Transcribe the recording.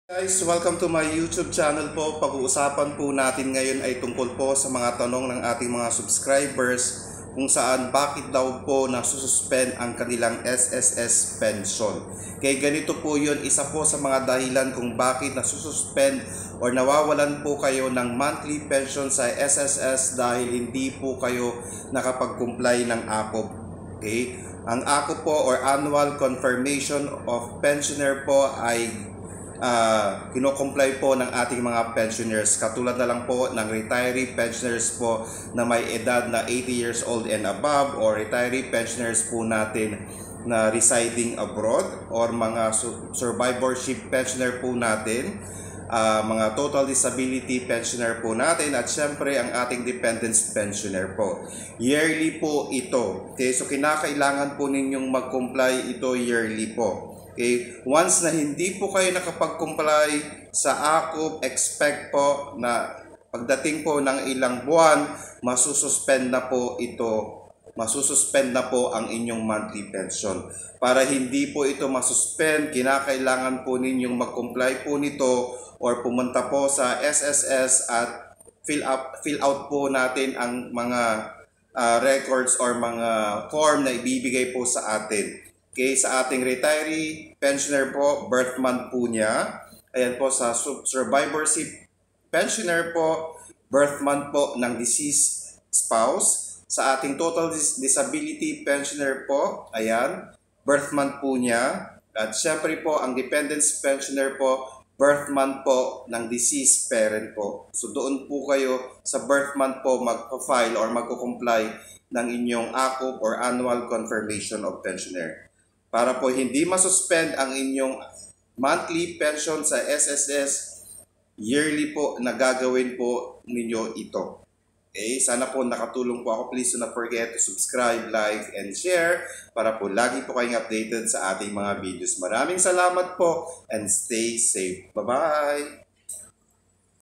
Guys, welcome to my YouTube channel po. Pag-uusapan po natin ngayon ay tungkol po sa mga tanong ng ating mga subscribers kung saan bakit daw po nasususpend ang kanilang SSS pension. Kaya ganito po yun, isa po sa mga dahilan kung bakit nasususpend or nawawalan po kayo ng monthly pension sa SSS dahil hindi po kayo nakapag-comply ng AKOP. Okay? Ang AKOP po or Annual Confirmation of Pensioner po ay kino-comply po ng ating mga pensioners, katulad na lang po ng retiree pensioners po na may edad na 80 years old and above, or retiree pensioners po natin na residing abroad, or mga survivorship pensioner po natin, mga total disability pensioner po natin, at syempre ang ating dependents pensioner po. Yearly po ito. Okay, so kinakailangan po ninyong mag-comply ito yearly po. Okay, once na hindi po kayo nakapag-comply sa AKOP, expect po na pagdating po ng ilang buwan, masususpend na po ito. Masususpend na po ang inyong monthly pension. Para hindi po ito masuspend, kinakailangan po ninyong mag-comply po nito or pumunta po sa SSS at fill out po natin ang mga records or mga form na ibibigay po sa atin. Okay, sa ating retiree pensioner po, birth month po niya. Ayan po, sa survivorship pensioner po, birth month po ng deceased spouse. Sa ating total disability pensioner po, ayan, birth month po niya. At syempre po, ang dependents pensioner po, birth month po ng deceased parent po. So doon po kayo sa birth month po magpa-file or magko-comply ng inyong AKOP or Annual Confirmation of Pensioner. Para po hindi masuspend ang inyong monthly pension sa SSS, yearly po na gagawin po ninyo ito. Okay, sana po nakatulong po ako. Please do not forget to subscribe, like, and share para po lagi po kayong updated sa ating mga videos. Maraming salamat po and stay safe. Bye-bye!